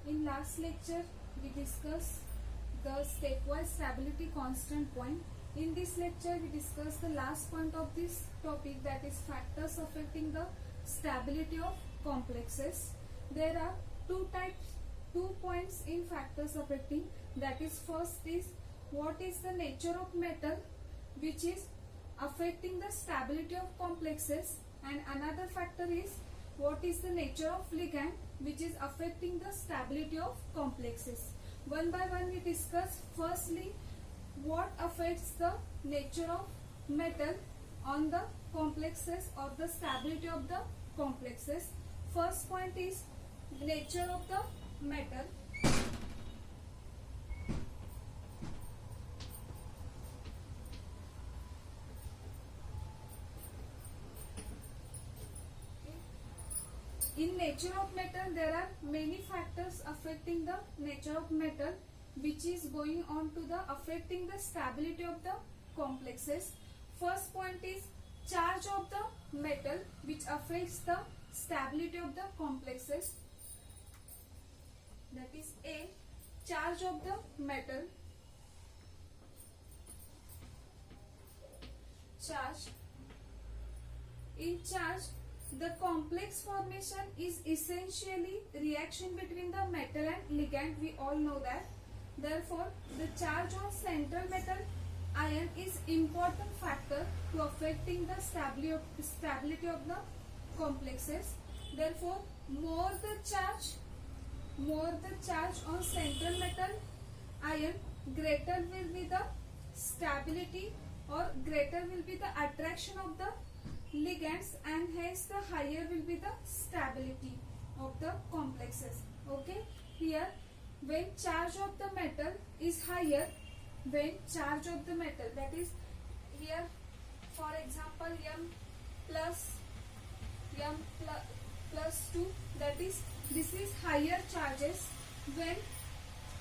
In last lecture, we discussed the stepwise stability constant point. In this lecture, we discussed the last point of this topic, that is factors affecting the stability of complexes. There are two points in factors affecting. That is, first is what is the nature of metal, which is affecting the stability of complexes, and another factor is what is the nature of ligand, which is affecting the stability of complexes. One by one we discuss. Firstly, what affects the nature of metal on the complexes or the stability of the complexes. First point is nature of the metal. In nature of metal, there are many factors affecting the nature of metal, which is going on to the affecting the stability of the complexes. First point is charge of the metal, which affects the stability of the complexes. That is A, charge of the metal. Charge. In charge, the complex formation is essentially reaction between the metal and ligand. We all know that. Therefore, the charge on central metal ion is important factor to affecting the stability of the complexes. Therefore, more the charge on central metal ion, greater will be the stability or greater will be the attraction of the ligands, and hence the higher will be the stability of the complexes. Okay, here when charge of the metal is higher, when charge of the metal, that is here for example m plus 2, that is this is higher charges. When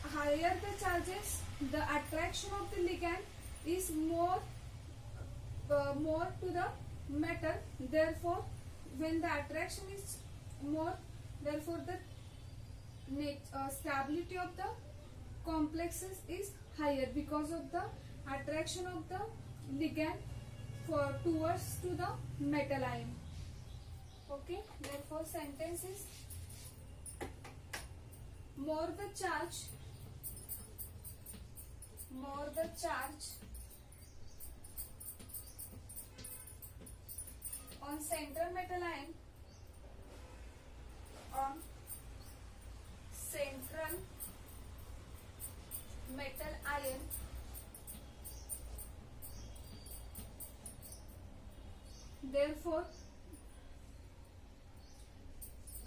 higher the charges, the attraction of the ligand is more to the metal. Therefore, when the attraction is more, therefore the stability of the complexes is higher because of the attraction of the ligand towards to the metal ion. Okay, therefore sentence is more the charge on central metal ion, therefore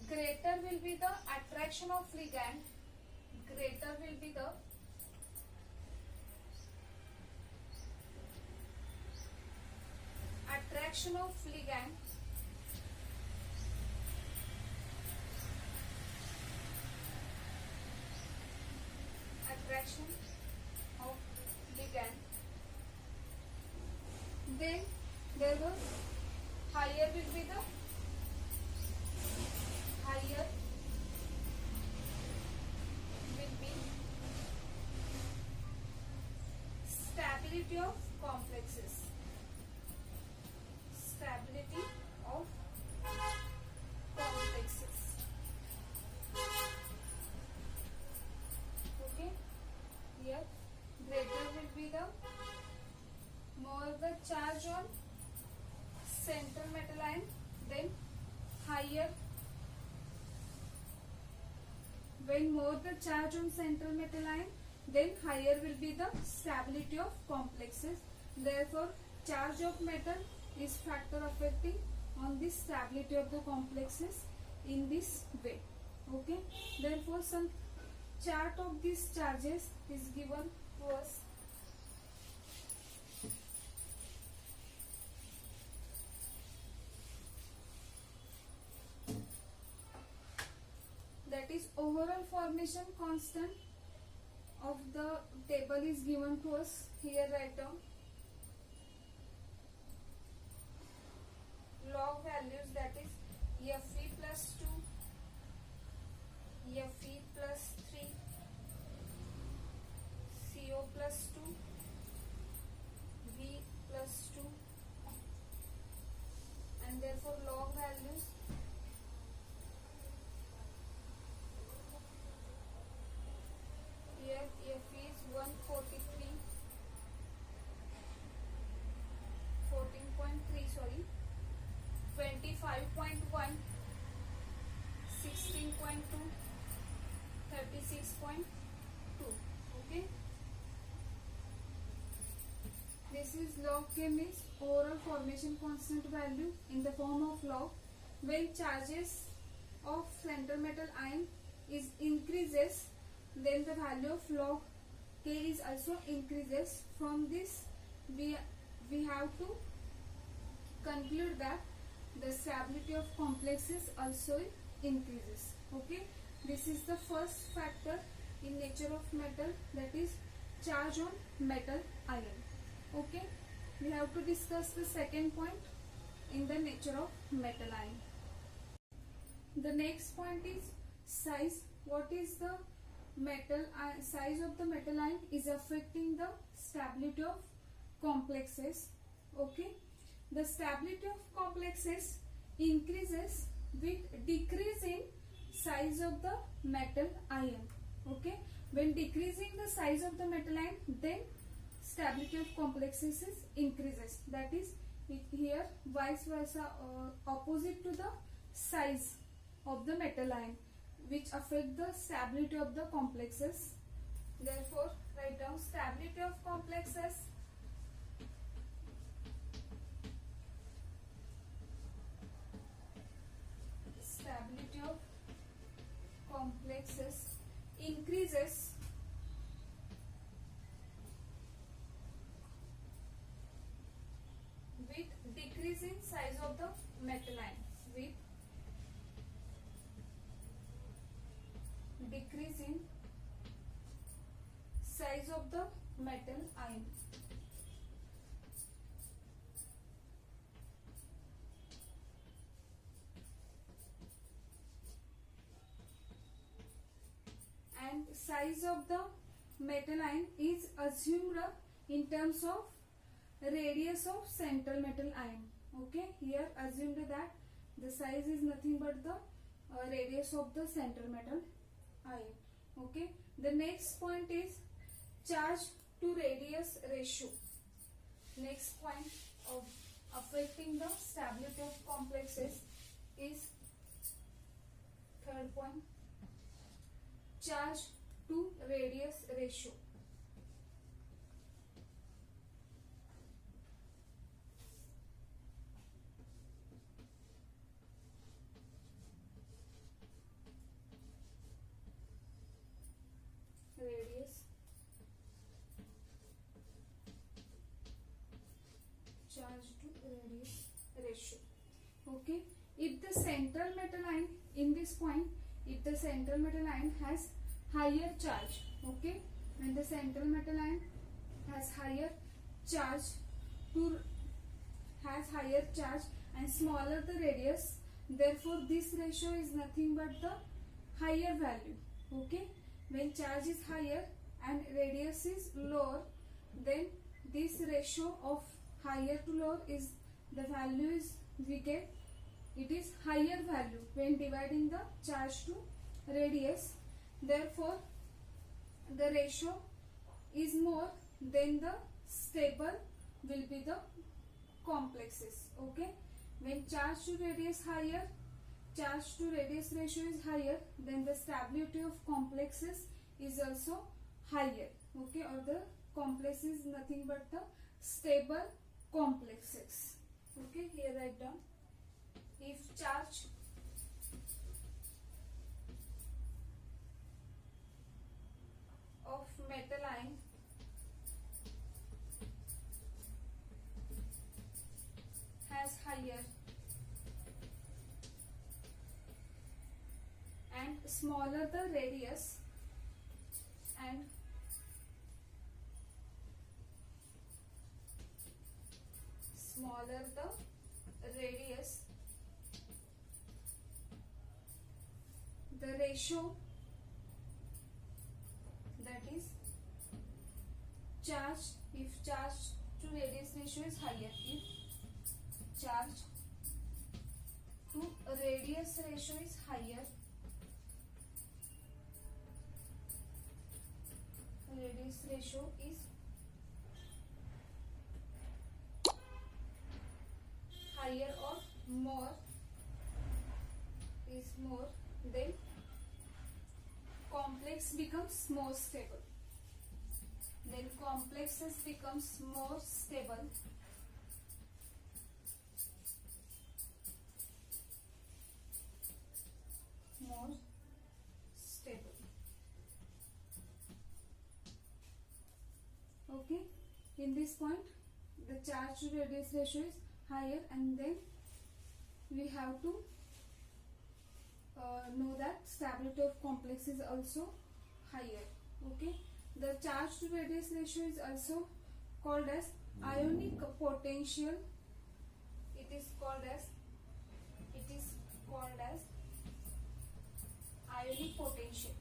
greater will be the attraction of ligand, greater will be the attraction of ligand, then there was higher will be the stability of complexes. Stability of complexes. Okay, here greater will be the more the charge on central metal ion, then higher. When more the charge on central metal ion, then higher will be the stability of complexes. Therefore, charge of metal is factor affecting on the stability of the complexes in this way. Okay, therefore some chart of these charges is given to us. That is overall formation constant of the table is given to us. Here write down log values, that is Fe plus 2, Fe plus 25.1, 16.2, 36.2. Okay. This is log K, means overall formation constant value in the form of log. When charges of center metal ion is increases, then the value of log K is also increases. From this we have to conclude that the stability of complexes also increases. Okay, this is the first factor in nature of metal, that is charge on metal ion. Okay, we have to discuss the second point in the nature of metal ion. The next point is size. What is the metal size of the metal ion is affecting the stability of complexes. Okay, the stability of complexes increases with decrease in size of the metal ion. Okay, when decreasing the size of the metal ion, then stability of complexes is increases. That is here vice versa, opposite to the size of the metal ion, which affect the stability of the complexes. Therefore, write down stability of complexes increases with decrease in size of the metal ion. With decrease in size of the metal ion. And size of the metal ion is assumed in terms of radius of central metal ion. Okay, here assumed that the size is nothing but the radius of the central metal ion. Okay, the next point is charge to radius ratio. Next point of affecting the stability of complexes is third point, charge to radius ratio. Radius, charge to radius ratio. Okay, if the central metal ion in this point, if the central metal ion has higher charge, okay, when the central metal ion has higher charge and smaller the radius, therefore this ratio is nothing but the higher value. Okay, when charge is higher and radius is lower, then this ratio of higher to lower is the value is we get, it is higher value when dividing the charge to radius. Therefore the ratio is more, then the stable will be the complexes. Okay, when charge to radius higher, charge to radius ratio is higher, then the stability of complexes is also higher. Okay, or the complex is nothing but the stable complexes. Okay, here write down, if charge of metal ion has higher and smaller the radius and smaller the radius, the ratio, that is charge, if charge to radius ratio is higher, if charge to radius ratio is higher, radius ratio is higher or more, is more, then complex becomes more stable. Then complexes becomes more stable. More stable. Okay, in this point the charge to radius ratio is higher, and then we have to know that stability of complex is also higher. Okay, the charge to radius ratio is also called as ionic potential. It is called as ionic potential.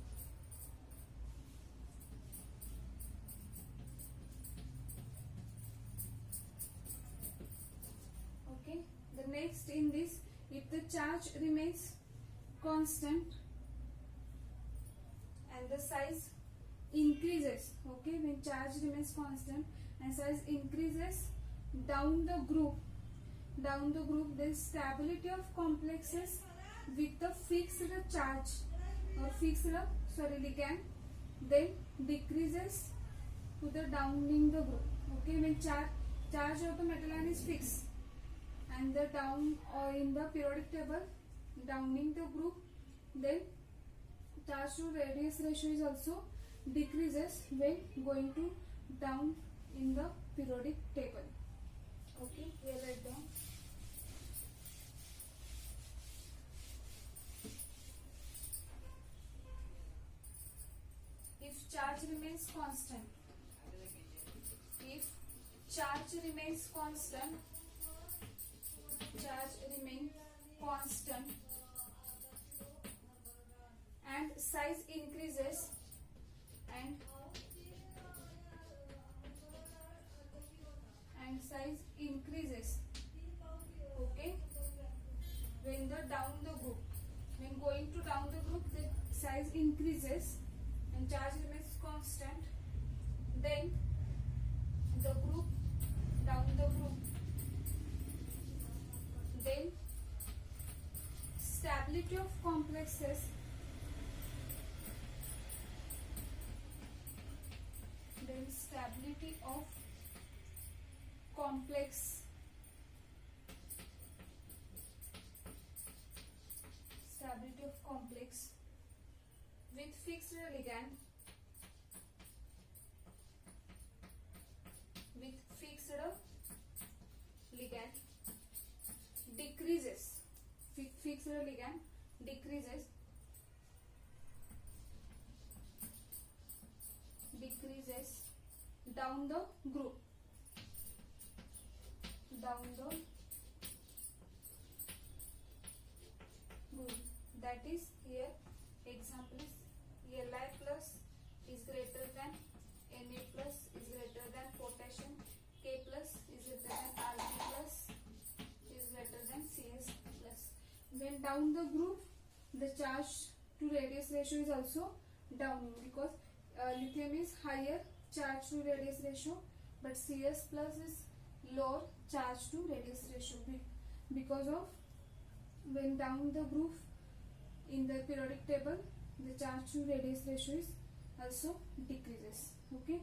Okay, the next in this, if the charge remains constant and the size increases, okay, when charge remains constant and size increases down the group, then stability of complexes with the fixed charge or ligand then decreases to the downing the group. Okay, when charge of the metal ion is fixed and the down or in the periodic table downing the group, then charge to radius ratio is also decreases when going to down in the periodic table. Okay, here write down. If charge remains constant, and size increases and size increases, okay, when the down the group, when going to down the group the size increases and charge remains constant, then the group down the group, then stability of complexes with fixed ligand decreases. Fixed ligand decreases down the group, that is here example is Li plus is greater than Na plus is greater than potassium, K plus is greater than Rb plus is greater than Cs plus. When down the group, the charge to radius ratio is also downing because lithium is higher charge to radius ratio, but Cs plus is lower charge to radius ratio because of when down the group in the periodic table, the charge to radius ratio is also decreases. Okay,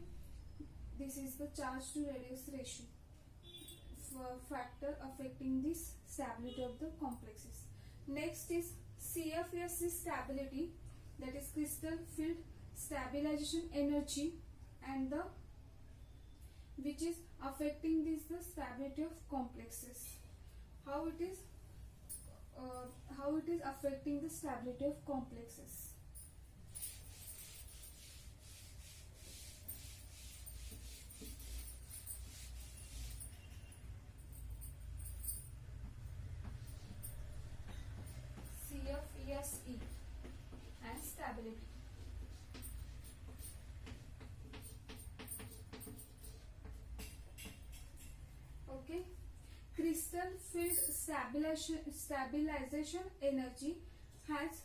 this is the charge to radius ratio factor affecting this stability of the complexes. Next is CFS stability, that is crystal field stabilization energy, and the which is affecting this the stability of complexes. How it is affecting the stability of complexes. CFESE and stability. Okay, crystal field stabilization energy has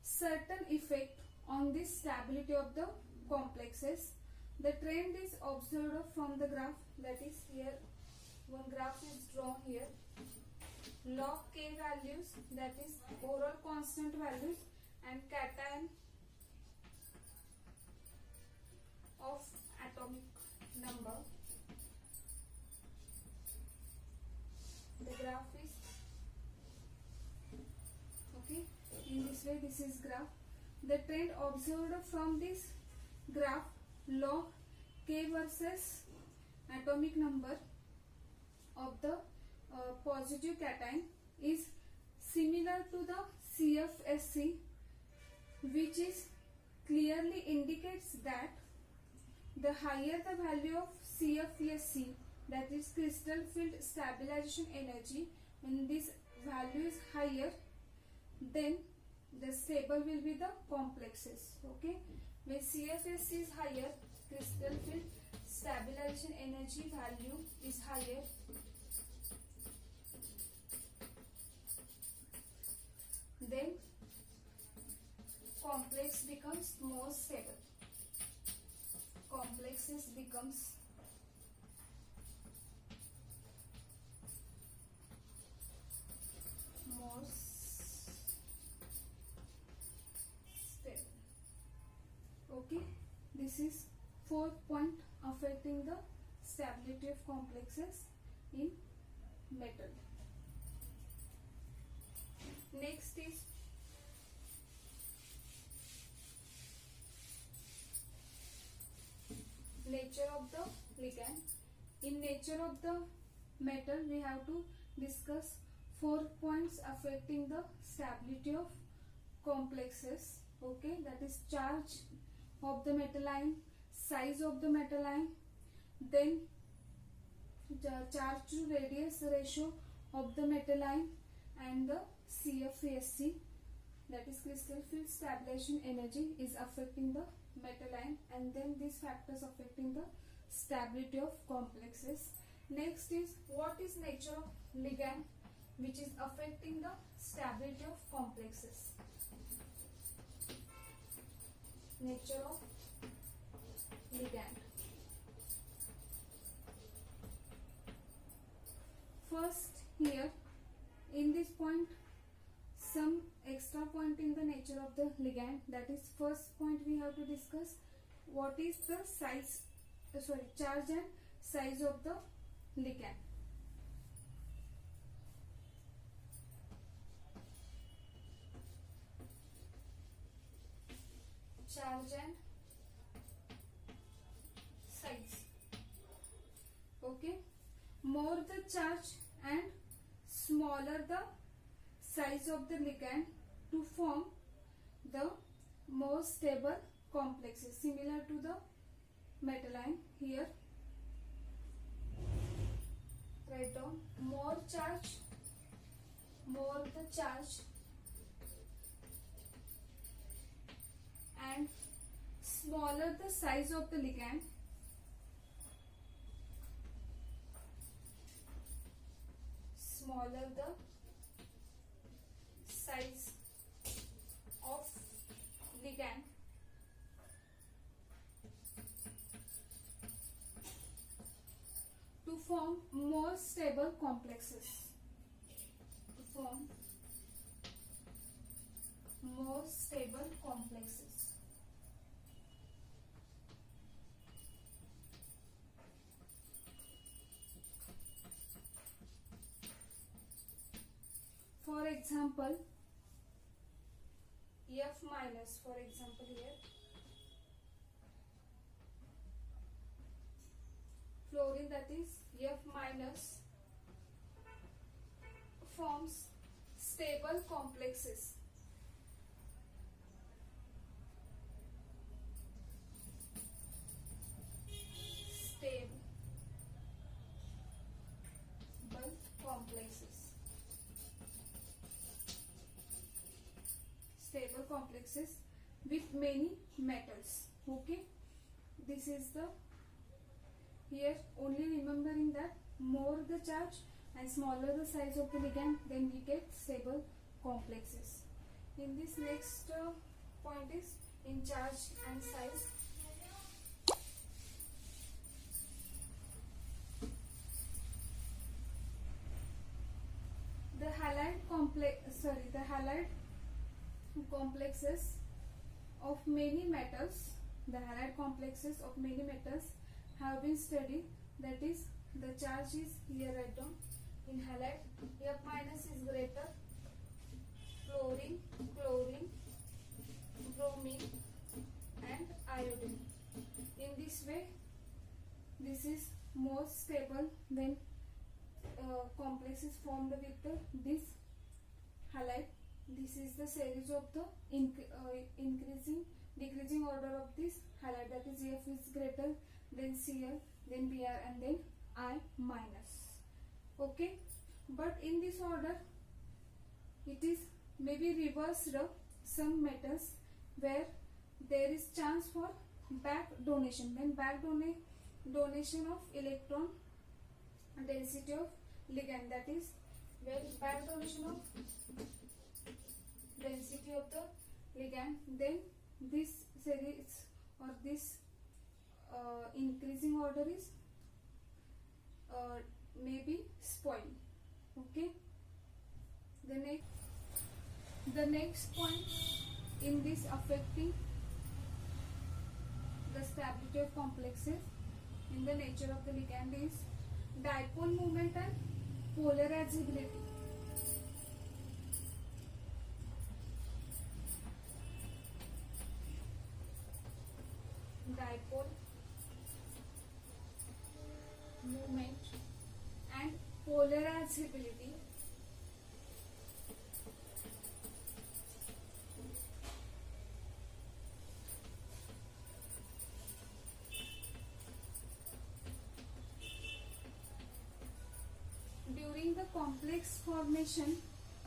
certain effect on the stability of the complexes. The trend is observed from the graph, that is here one graph is drawn here. log K values, that is overall constant values, and cation of atomic number. The graph is okay. In this way, this is graph. The trend observed from this graph, log K versus atomic number of the positive cation is similar to the CFSC, which is clearly indicates that the higher the value of CFSC, that is crystal field stabilization energy, when this value is higher, then the stable will be the complexes. Okay, when CFSC is higher, crystal field stabilization energy value is higher, then complex becomes more stable. Complexes becomes more stable. Okay, this is fourth point affecting the stability of complexes in metal. Next is nature of the ligand. In nature of the metal, we have to discuss 4 points affecting the stability of complexes. Okay, that is charge of the metal ion, size of the metal ion, then the charge to radius ratio of the metal ion, and the CFSC, that is crystal field stabilization energy, is affecting the metal ion, and then these factors affecting the stability of complexes. Next is what is nature of ligand, which is affecting the stability of complexes. Nature of ligand. First, here in this point, some extra point in the nature of the ligand, that is first point we have to discuss what is the size, charge and size of the ligand. Charge and size. Okay, more the charge and smaller the size of the ligand to form the more stable complexes, similar to the metal ion. Here write down more the charge and smaller the size of the ligand, smaller the size of ligand, to form more stable complexes. To form more stable complexes. For example, F minus, for example here, fluorine, that is F minus, forms stable complexes. Stable complexes. Stable complexes with many metals. Okay, this is the, here only remembering that more the charge and smaller the size of the ligand, then we get stable complexes. In this next point is in charge and size. The the halide complexes of many metals, the halide complexes of many metals have been studied. That is, the charge is here write down in halide. F minus is greater, fluorine, chlorine, bromine and iodine. In this way, this is more stable when complex is formed with this halide. This is the series of the decreasing order of this halide, that is F is greater, then Cl, then Br and then I minus. Okay, but in this order it is maybe reversed some metals where there is chance for back donation. When back donation of electron density of ligand, that is when back donation of density of the ligand, then this series or this increasing order is maybe spoiled. Okay, the next point in this affecting the stability of complexes in the nature of the ligand is dipole moment and polarizability. Dipole moment and polarizability. During the complex formation,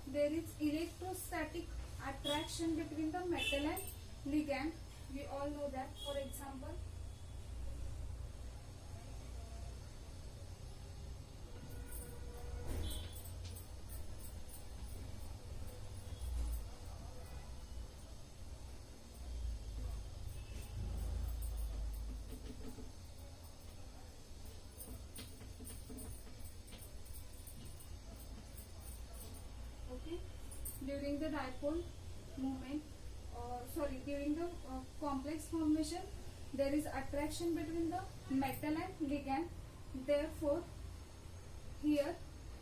there is electrostatic attraction between the metal and ligand. We all know that. For example, okay, during the dipole moment, during the complex formation, there is attraction between the metal and ligand. Therefore, here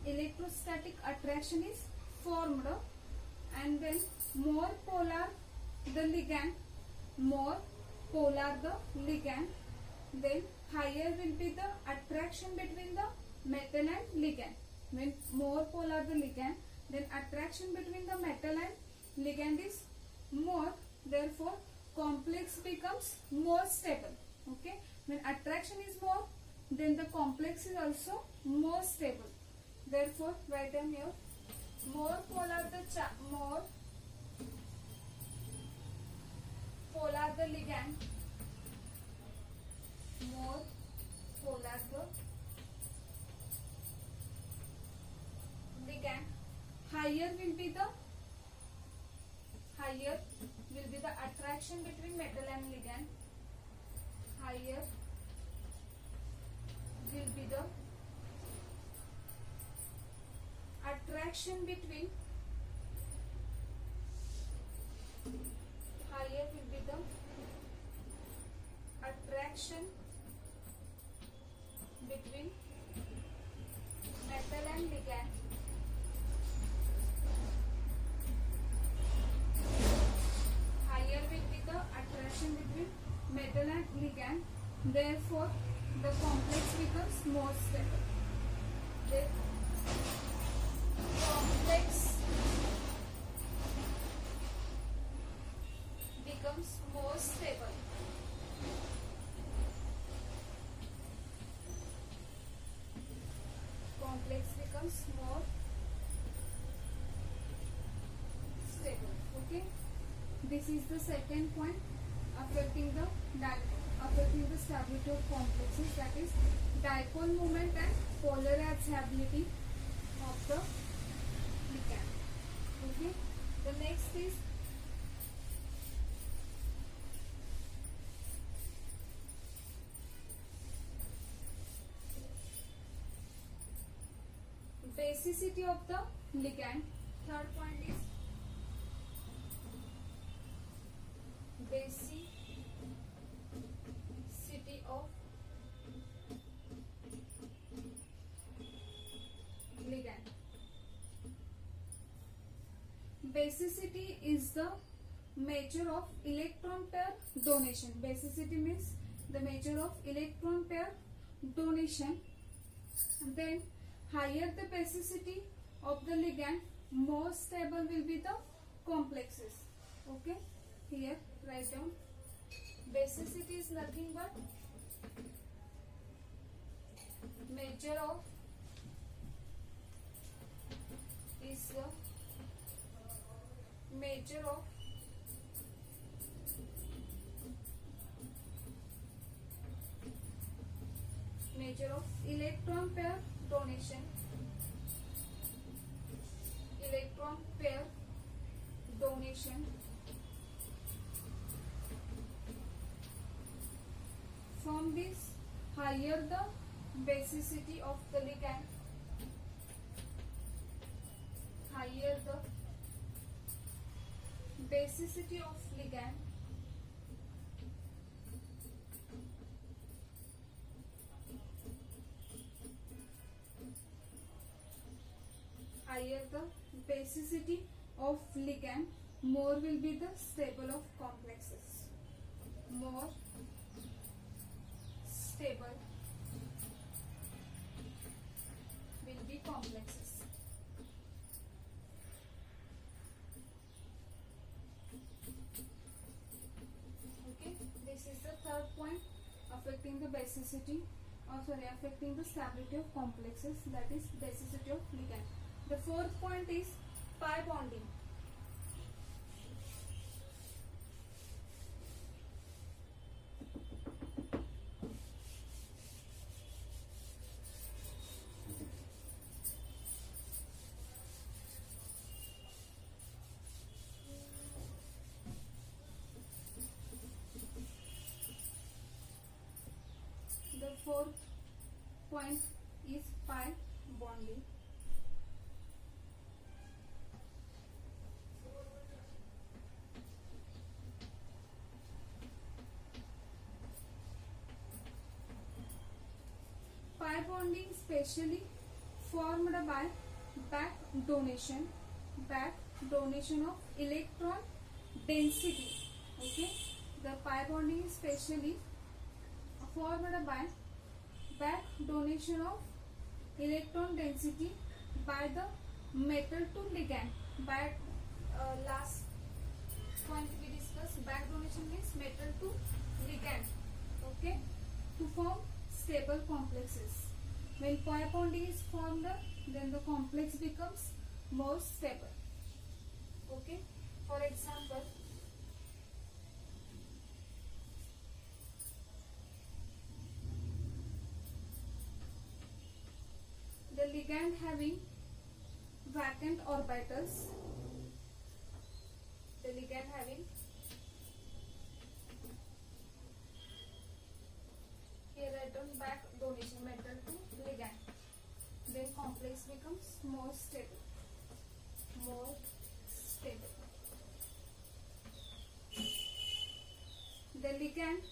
electrostatic attraction is formed, and when more polar the ligand, then higher will be the attraction between the metal and ligand. When more polar the ligand, then attraction between the metal and ligand is more, therefore complex becomes more stable. Okay, when attraction is more, then the complex is also more stable. Therefore, write down here, more polar the ligand, more polar the ligand, higher will be the attraction between metal and ligand. Higher will be the attraction between metal and ligand. Higher will be the attraction between metal and ligand. Therefore, the complex becomes more stable. The complex becomes more stable. Complex becomes more stable. Okay. This is the second point affecting the stability of complexes, that is dipole moment and polarizability of the ligand. Okay. The next is basicity of the ligand. Third point is basicity of ligand. Basicity is the measure of electron pair donation. Basicity means the measure of electron pair donation. Then higher the basicity of the ligand, more stable will be the complexes. Okay, here write down. Basicity is nothing but measure of measure of electron pair donation. Electron pair donation. From this, higher the basicity of the ligand, higher the basicity of ligand, higher the basicity of ligand, more will be the stable of complexes. More stable will be complexes. Okay, this is the third point affecting the basicity, affecting the stability of complexes, that is basicity of ligand. The fourth point is pi bonding. The fourth point is pi bonding. Pi bonding specially formed by back donation of electron density. Okay, the pi bonding is specially formed by back donation of electron density by the metal to ligand. By last point we discussed, back donation means metal to ligand. Okay, to form stable complexes. When pi bonding is formed, then the complex becomes more stable. Okay, for example, the ligand having vacant orbitals, the ligand having, here write down back donation metal to ligand, then complex becomes more stable. More stable. The ligand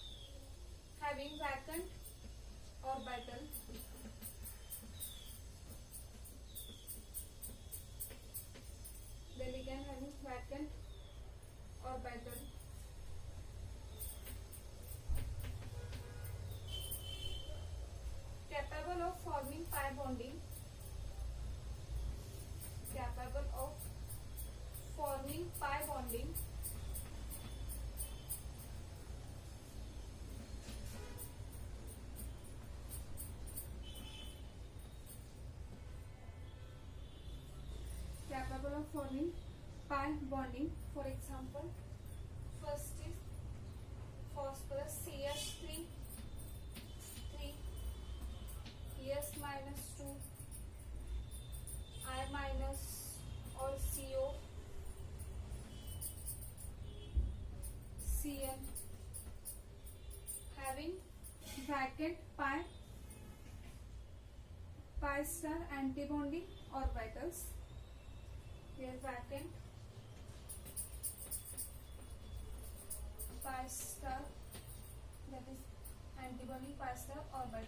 having vacant orbital, the ligand having vacant orbital, capable of forming pi bonding, capable of forming pi bonding, capable of forming pi bonding. For example, first is phosphorus CH3 S minus 2 I minus or CO Cl having vacant pi star antibonding orbitals, here vacant pi star, that is anti-bonding pi star orbital.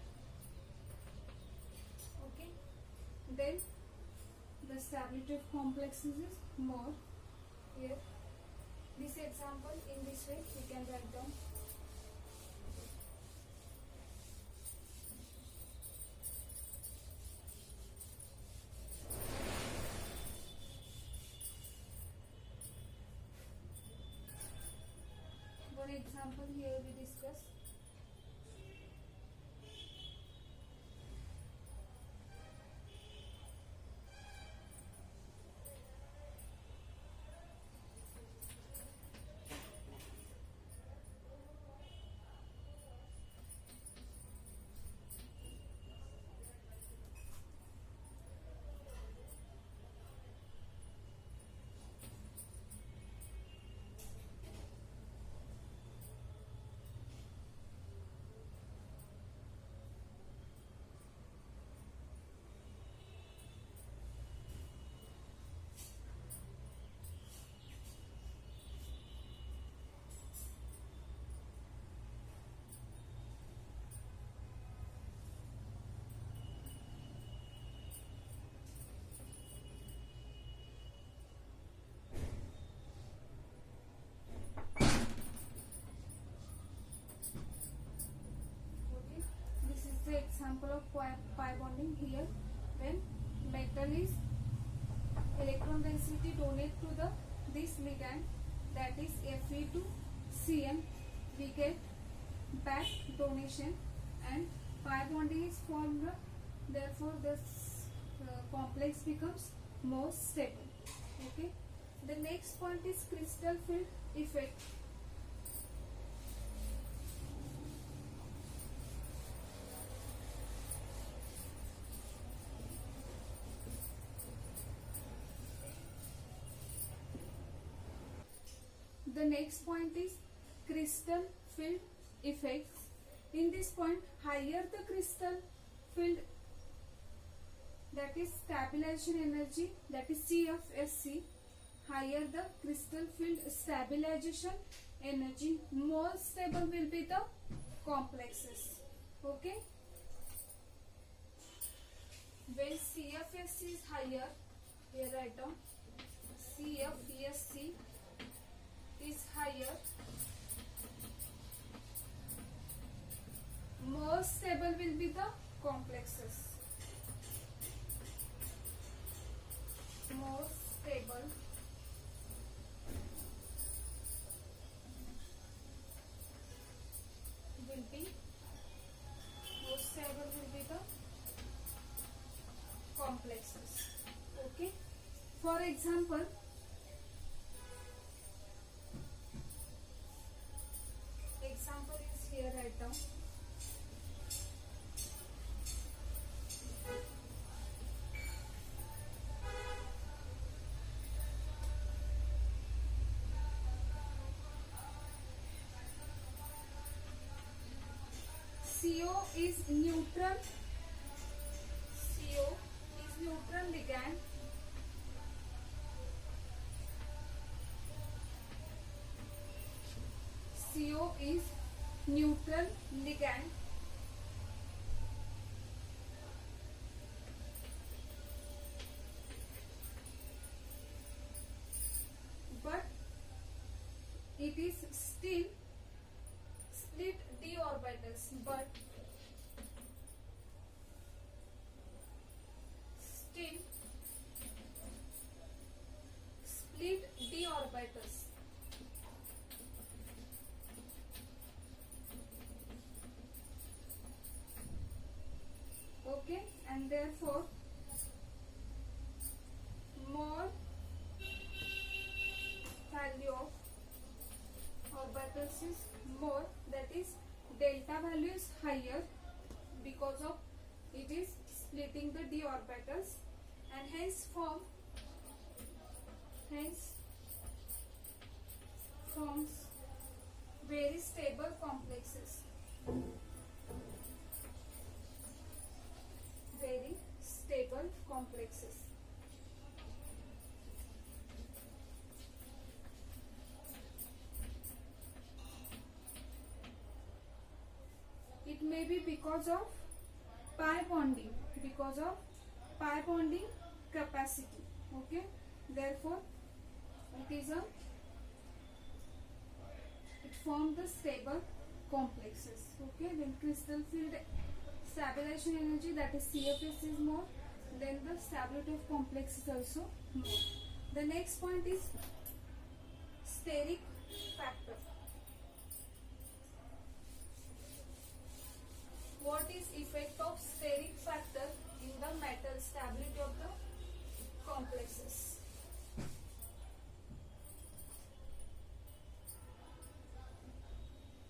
Okay, then the stability of complexes is more. Here this example in this way we can write down. One example here we discuss. The example of pi bonding here, when metal is electron density donate to the this ligand, that is Fe to Cn, we get back donation and pi bonding is formed, therefore this complex becomes more stable. Okay, the next point is crystal field effect. The next point is crystal field effects. In this point, higher the crystal field, that is stabilization energy, that is CFSC, higher the crystal field stabilization energy, more stable will be the complexes. Okay, when CFSC is higher, here write down CFSC is higher, more stable will be the complexes. More stable will be, more stable will be the complexes. Okay, for example, example is here, write down. CO is neutral. CO is neutral ligand. CO is neutral ligand. But it is still split d orbitals, but still split d orbitals. Okay, and therefore more value of orbitals is more, that is delta value is higher because of it is splitting the d orbitals, and hence forms very stable complexes. Very stable complexes. may be because of pi bonding, capacity. Okay, therefore it forms the stable complexes. Okay, then crystal field stabilization energy, that is CFS, is more. Then the stability of complex is also more. The next point is steric factor. What is effect of steric factor in the metal stability of the complexes?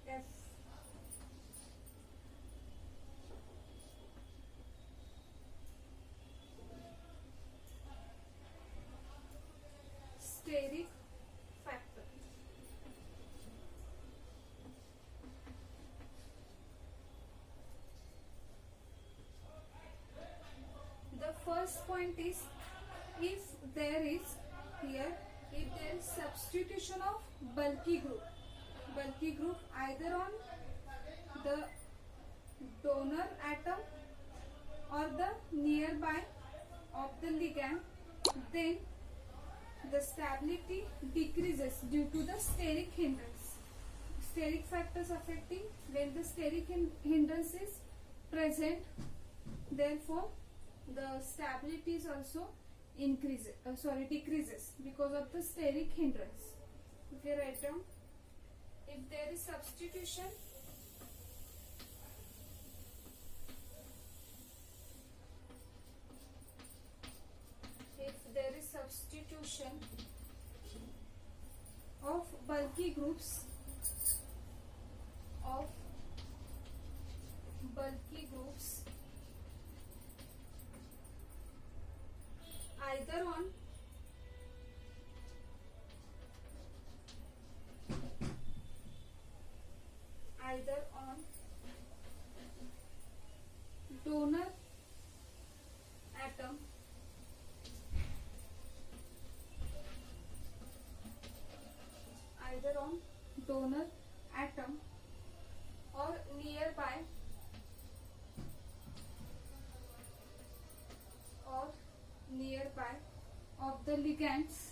F. Steric factor. The first point is, if there is substitution of bulky group either on the donor atom or the nearby of the ligand, then the stability decreases due to the steric hindrance. Steric factors affecting when the steric hindrance is present, therefore the stability is also decreases because of the steric hindrance. If you write down, if there is substitution of bulky groups either on donor atom or nearby of the ligands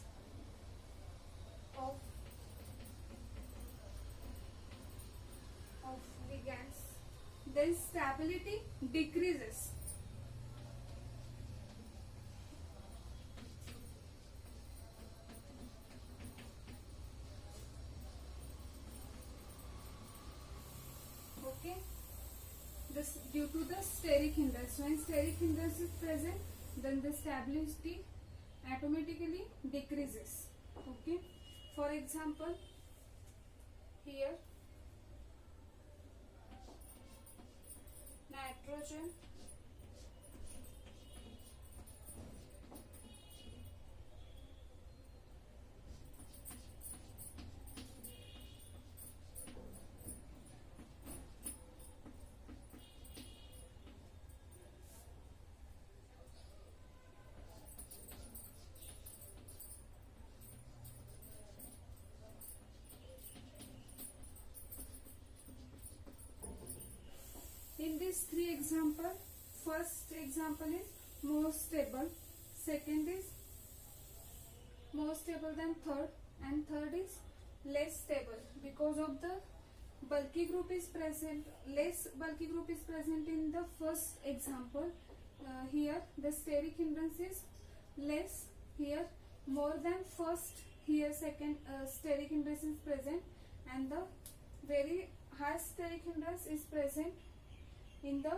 then stability decreases. Okay, this due to the steric hindrance. When steric hindrance is present, then the stability automatically decreases. Okay, for example, here nitrogen in these three examples. First example is more stable, second is more stable than third, and third is less stable because of the bulky group is present. Less bulky group is present in the first example. Here the steric hindrance is less, here more than first, here second steric hindrance is present, and the very high steric hindrance is present in the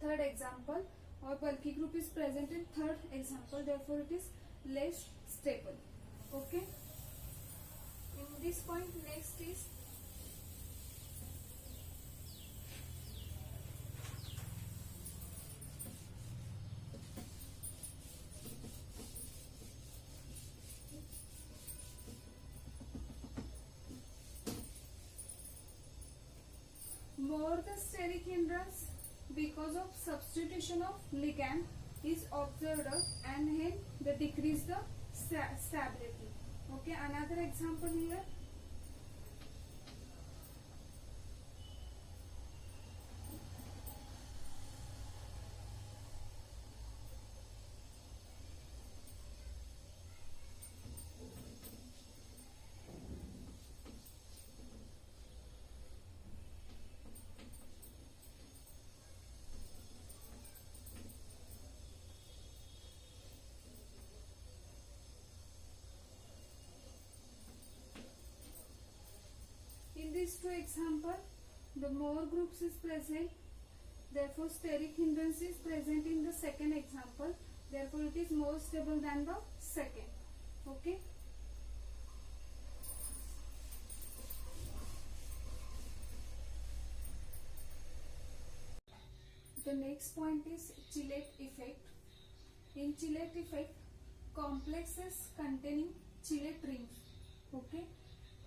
third example, or bulky group is present in third example, therefore it is less stable. Okay, in this point, next is more the steric hindrance because of substitution of ligand is observed, and hence the decrease the stability. Okay, another example here. these two example, the more groups is present, therefore steric hindrance is present in the second example, therefore it is more stable than the second. Okay. The next point is chelate effect. In chelate effect, complexes containing chelate rings, okay,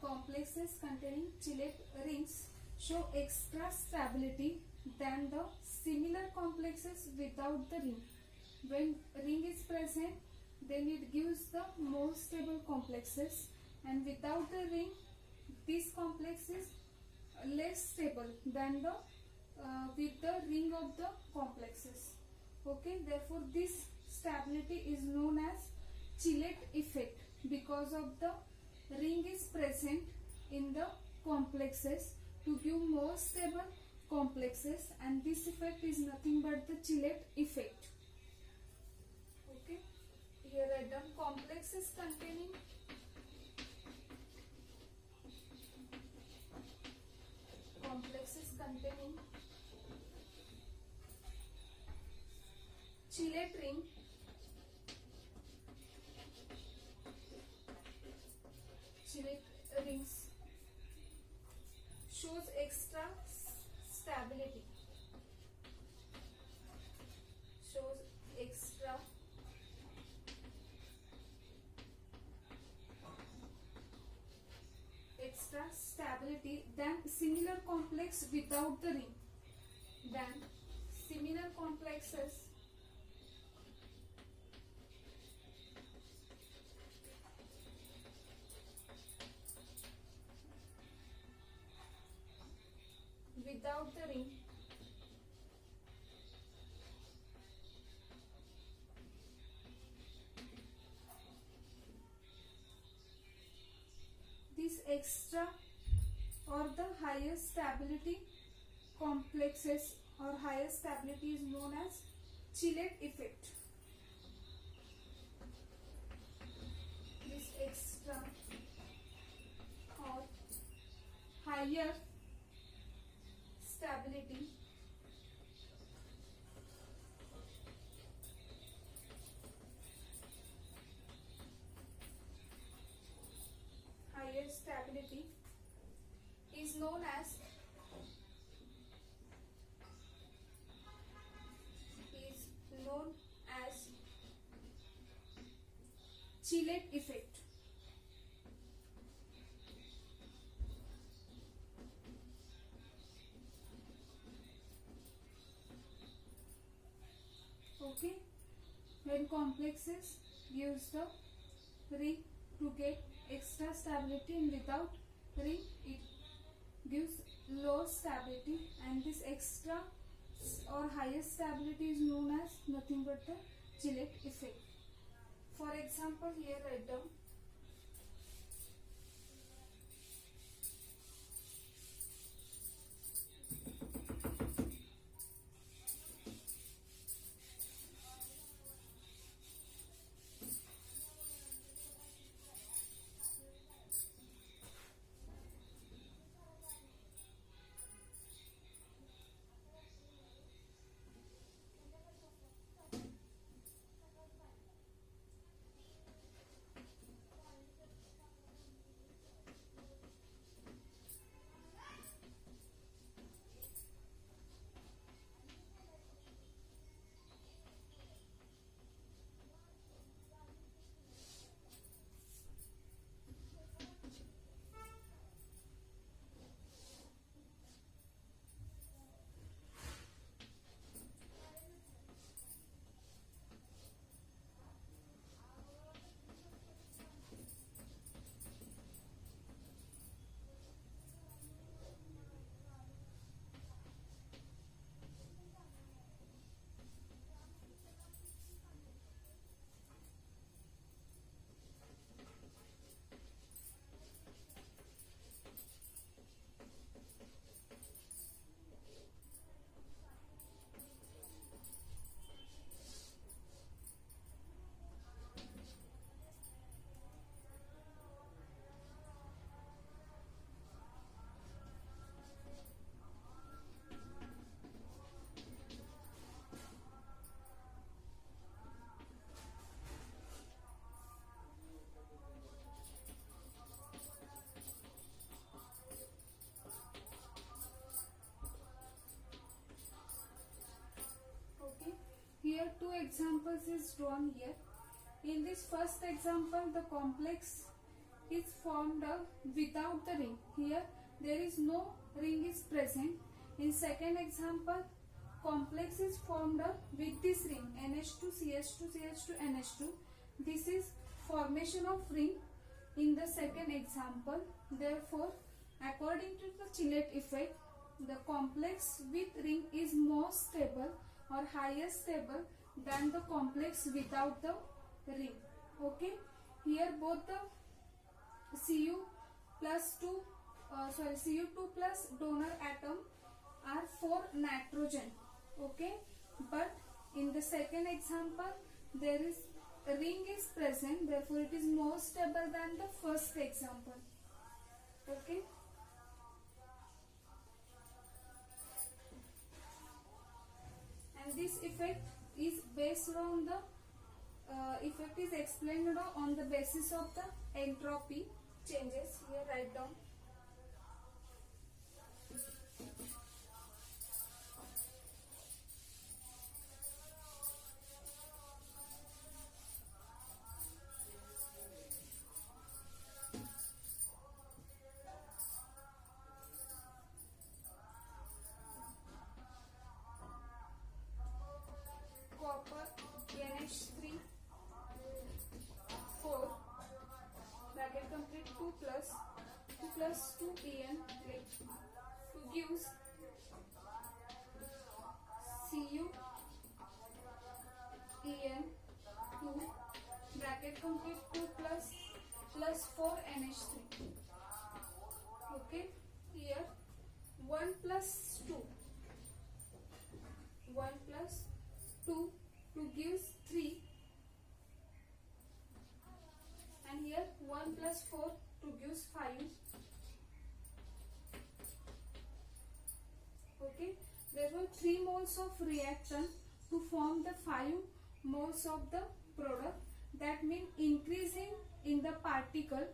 complexes containing chelate rings show extra stability than the similar complexes without the ring. When ring is present, then it gives the more stable complexes, and without the ring, this complex is less stable than the with the ring of the complexes. Okay, therefore this stability is known as chelate effect because of the ring is present in the complexes to give more stable complexes, and this effect is nothing but the chelate effect. Okay, here I done complexes containing chelate ring rings shows extra stability, than similar complex without the ring, than similar complexes without the ring. This extra or the higher stability complexes or higher stability is known as chelate effect. This extra or higher stability is known as chelate effect. Okay, when complexes gives the ring to get extra stability, and without ring it gives low stability, and this extra or higher stability is known as nothing but the chelate effect. For example, here write down two examples is drawn here. In this first example, the complex is formed without the ring. Here there is no ring is present. In second example, complex is formed with this ring NH2 CH2 CH2 NH2. This is formation of ring in the second example. Therefore, according to the Chillet effect, the complex with ring is more stable or higher stable than the complex without the ring. Okay, here both the Cu plus 2 Cu2 plus donor atom are for nitrogen. Okay, but in the second example there is a ring is present, therefore it is more stable than the first example. Okay, and this effect is based on the effect is explained on the basis of the entropy changes. Here write down. Copper NH3 4 bracket complete 2 plus 2 En to gives Cu En 2 bracket complete 2 plus 4 NH3. Okay, here 1 plus 2 gives 3, and here 1 plus 4 gives 5. Okay, therefore 3 moles of reactant to form the 5 moles of the product. That means increasing in the particle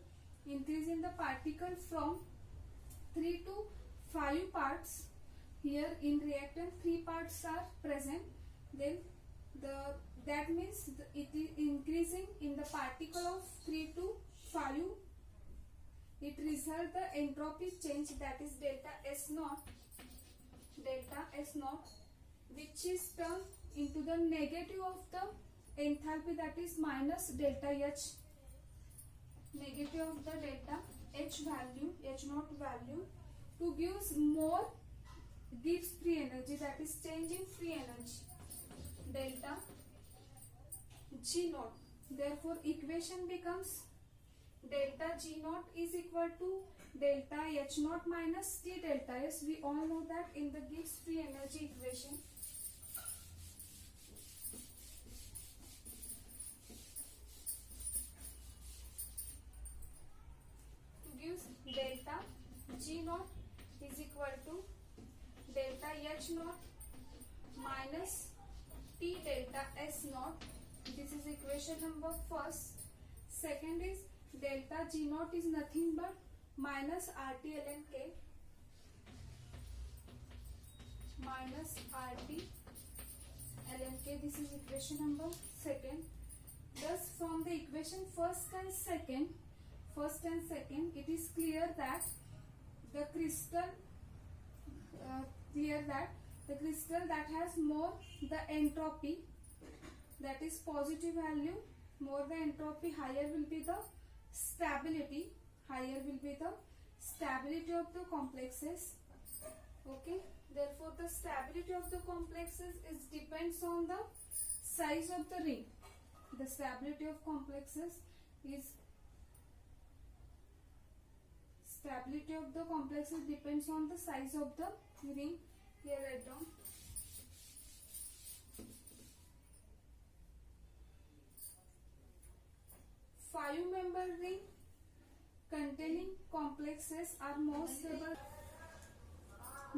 from 3 to 5 parts. Here in reactant 3 parts are present, then that means it is increasing in the particle of 3 to 5. It results the entropy change, that is delta S naught, which is turned into the negative of the enthalpy, that is minus delta H, negative of the delta H value, H naught value, to gives free energy, that is change in free energy, delta G naught. Therefore equation becomes delta G naught is equal to delta H naught minus T delta S. We all know that in the Gibbs free energy equation. To gives delta G naught is equal to delta H naught minus T delta S naught. This is equation number first. Second is delta G naught is nothing but minus RT ln K, minus RT ln K. This is equation number second. Thus from the equation first and second, it is clear that the crystal that has more the entropy, that is positive value, more the entropy, higher will be the stability, of the complexes. Okay, therefore the stability of the complexes is depends on the size of the ring. The stability of complexes depends on the size of the ring. Here write down. Five-member ring containing complexes are more stable.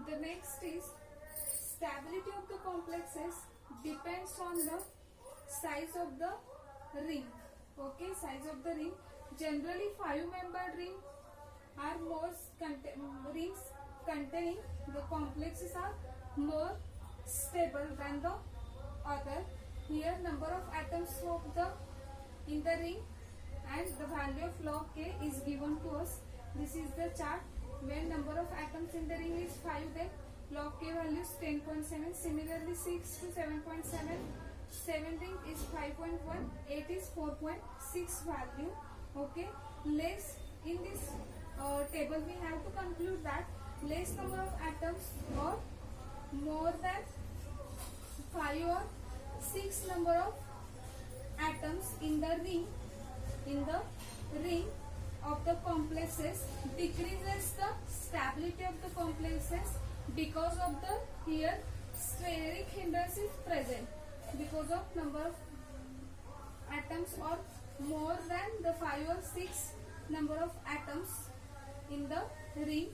The next is stability of the complexes depends on the size of the ring. Okay, size of the ring. Generally, five-member ring are more rings containing the complexes are more stable than the other. here number of atoms of the in the ring and the value of log K is given to us. This is the chart. When number of atoms in the ring is 5, then log K value is 10.7. Similarly 6 to 7.7. 7 ring is 5.1. 8 is 4.6 value. Okay. Less in this table we have to conclude that less number of atoms or more than 5 or 6 number of atoms in the ring of the complexes decreases the stability of the complexes because of the here steric hindrance is present because of number of atoms or more than the 5 or 6 number of atoms in the ring.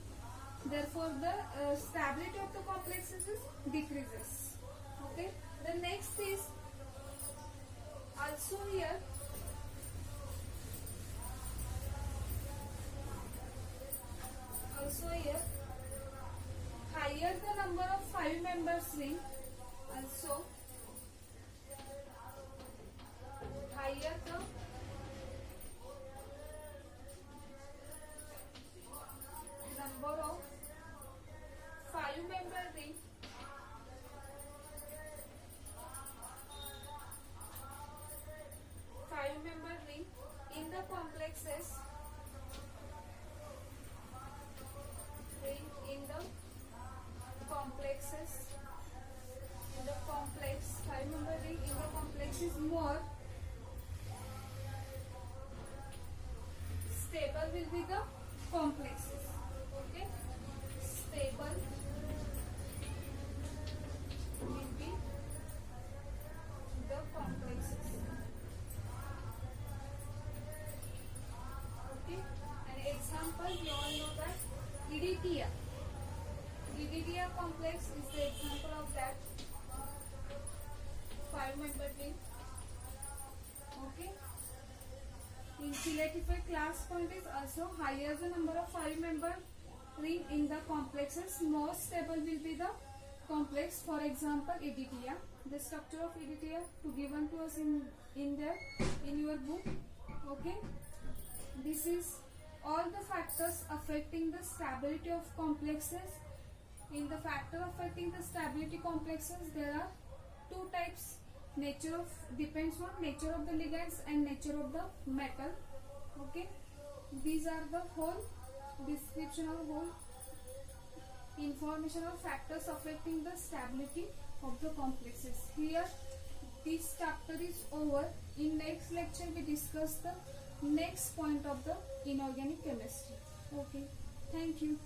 Therefore, the stability of the complexes is decreases. Okay. The next is also here. Also here, higher the number of 5 members ring, also higher the number of 5-member ring, in the complexes, in the complex 5-member ring in the complex is more stable will be the complexes. Okay, stable will be the complexes. Okay, an example you all know that Editia complex is the example of that 5-member ring. Okay. Insulatify class point is also higher the number of 5-member ring in the complexes, more stable will be the complex. For example, Editia. The structure of Editia to given to us in your book. Okay. This is all the factors affecting the stability of complexes. In the factor affecting the stability complexes, there are 2 types. Depends on nature of the ligands and nature of the metal. Okay, these are the whole description of whole information of factors affecting the stability of the complexes. Here this chapter is over. In next lecture we discuss the next point of the inorganic chemistry. Okay, thank you.